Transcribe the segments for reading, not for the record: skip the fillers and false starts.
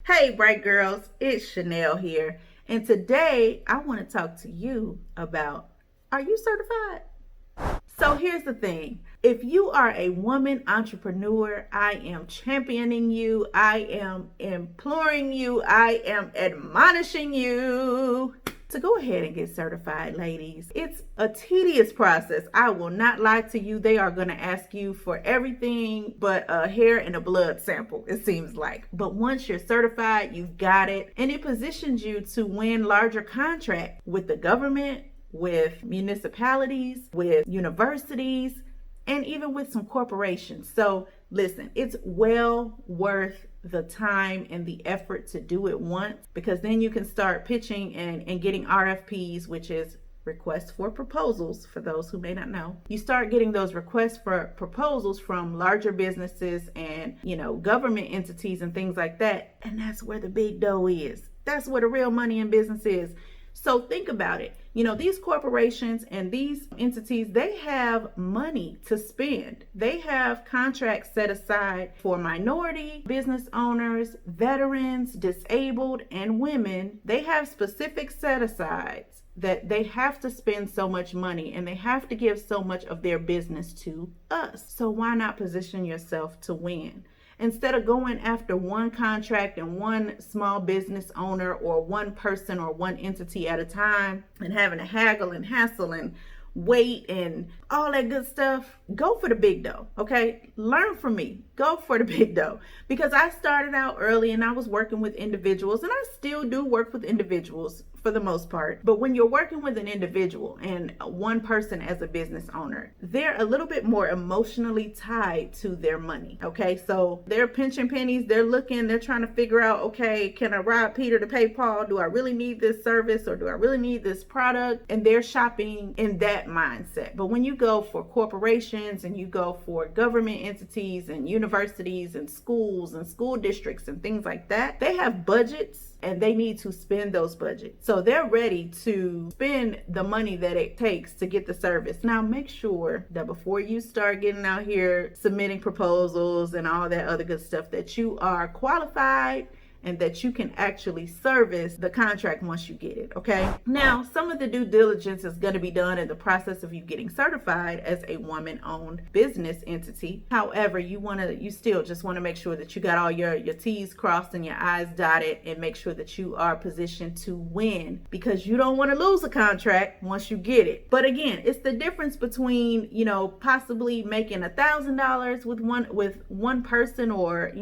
Hey, bright girls, it's Chanel here, and today I want to talk to you about, are you certified? So here's the thing. If you are a woman entrepreneur, I am championing you, I am imploring you, I am admonishing you to go ahead and get certified, ladies. It's a tedious process. I will not lie to you. They are going to ask you for everything but a hair and a blood sample, it seems like. But once you're certified, you've got it. And it positions you to win larger contracts with the government, with municipalities, with universities, and even with some corporations. So listen, it's well worth the time and the effort to do it once, because then you can start pitching and getting RFPs, which is requests for proposals. For those who may not know, you start getting those requests for proposals from larger businesses and government entities and things like that. And that's where the big dough is. That's where the real money in business is. So think about it. These corporations and these entities, they have money to spend. They have contracts set aside for minority business owners, veterans, disabled, and women. They have specific set asides that they have to spend so much money and they have to give so much of their business to us. So why not position yourself to win? Instead of going after one contract and one small business owner or one person or one entity at a time and having to haggle and hassle and wait and all that good stuff, go for the big dough, okay? Learn from me. Go for the big dough. Because I started out early and I was working with individuals, and I still do work with individuals for the most part. But when you're working with an individual and one person as a business owner, they're a little bit more emotionally tied to their money, okay? So they're pinching pennies, they're trying to figure out, okay, can I rob Peter to pay Paul? Do I really need this service or do I really need this product? And they're shopping in that mindset. But when you go for corporations and you go for government entities and universities and schools and school districts and things like that, they have budgets and they need to spend those budgets. So they're ready to spend the money that it takes to get the service. Now, make sure that before you start getting out here submitting proposals and all that other good stuff, that you are qualified and that you can actually service the contract once you get it, okay? Now, some of the due diligence is going to be done in the process of you getting certified as a woman-owned business entity. However, you still just want to make sure that you got all your T's crossed and your I's dotted, and make sure that you are positioned to win, because you don't want to lose a contract once you get it. But again, it's the difference between, possibly making $1,000 with one person, or,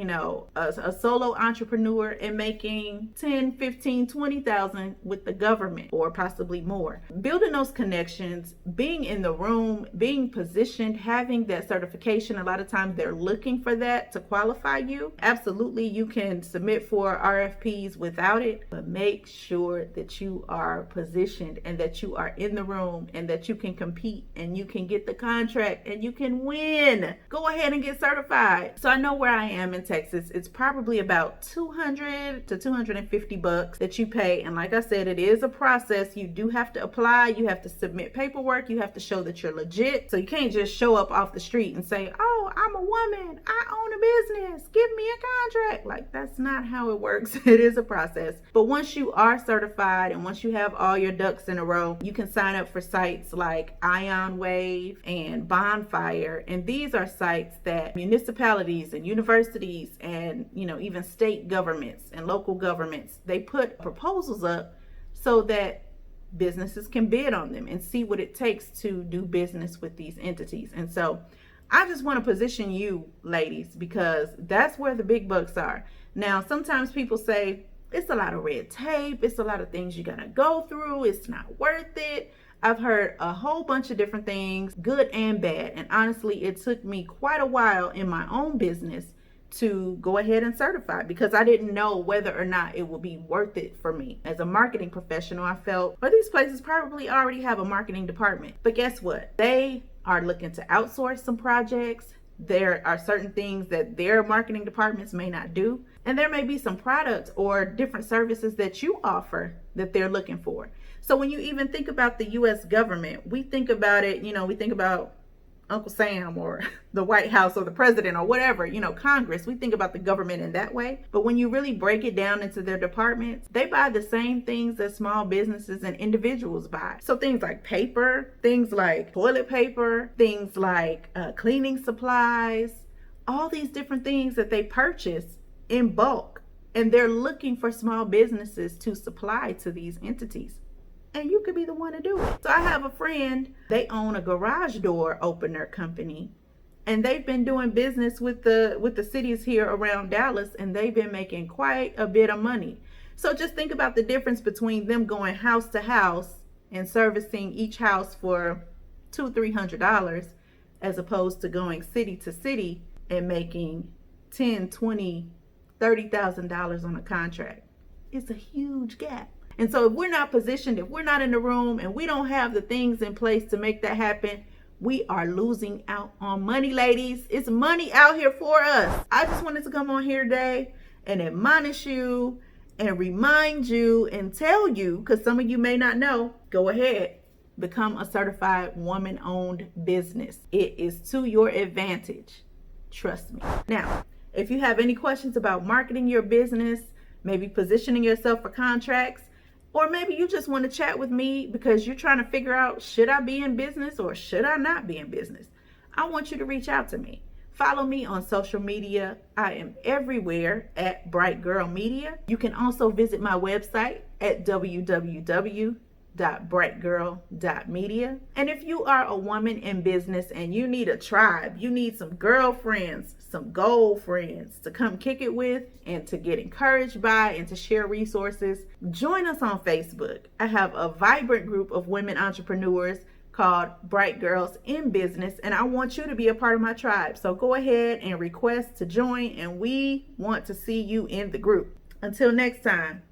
a solo entrepreneur, and making 10, 15, 20,000 with the government, or possibly more. Building those connections, being in the room, being positioned, having that certification. A lot of times they're looking for that to qualify you. Absolutely, you can submit for RFPs without it, but make sure that you are positioned and that you are in the room and that you can compete and you can get the contract and you can win. Go ahead and get certified. So I know where I am in Texas, it's probably about $200 to $250 that you pay. And like I said, it is a process. You do have to apply, you have to submit paperwork, you have to show that you're legit. So you can't just show up off the street and say, oh, I'm a woman, I own a business, give me a contract. Like, that's not how it works. It is a process. But once you are certified and once you have all your ducks in a row, you can sign up for sites like Ion Wave and Bonfire. And these are sites that municipalities and universities and even state governments and local governments, they put proposals up so that businesses can bid on them and see what it takes to do business with these entities. And so I just want to position you, ladies, because that's where the big bucks are. Now, sometimes people say it's a lot of red tape, it's a lot of things you gotta go through, it's not worth it. I've heard a whole bunch of different things, good and bad. And honestly, it took me quite a while in my own business to go ahead and certify, because I didn't know whether or not it would be worth it for me. As a marketing professional, I felt, well, these places probably already have a marketing department. But guess what? They are looking to outsource some projects. There are certain things that their marketing departments may not do. And there may be some products or different services that you offer that they're looking for. So when you even think about the U.S. government, we think about it, we think about Uncle Sam or the White House or the president or whatever, Congress. We think about the government in that way. But when you really break it down into their departments, they buy the same things that small businesses and individuals buy. So things like paper, things like toilet paper, things like cleaning supplies, all these different things that they purchase in bulk. And they're looking for small businesses to supply to these entities. And you could be the one to do it. So I have a friend, they own a garage door opener company, and they've been doing business with the cities here around Dallas, and they've been making quite a bit of money. So just think about the difference between them going house to house and servicing each house for $200-$300 as opposed to going city to city and making $10,000, $20,000, $30,000 on a contract. It's a huge gap. And so if we're not positioned, if we're not in the room, and we don't have the things in place to make that happen, we are losing out on money, ladies. It's money out here for us. I just wanted to come on here today and admonish you and remind you and tell you, because some of you may not know, go ahead, become a certified woman-owned business. It is to your advantage. Trust me. Now, if you have any questions about marketing your business, maybe positioning yourself for contracts, or maybe you just want to chat with me because you're trying to figure out, should I be in business or should I not be in business? I want you to reach out to me. Follow me on social media. I am everywhere at Bright Girl Media. You can also visit my website at www.brightgirl.media. And if you are a woman in business and you need a tribe, you need some girlfriends, some goal friends to come kick it with and to get encouraged by and to share resources, join us on Facebook. I have a vibrant group of women entrepreneurs called Bright Girls in Business, and I want you to be a part of my tribe. So go ahead and request to join, and we want to see you in the group. Until next time.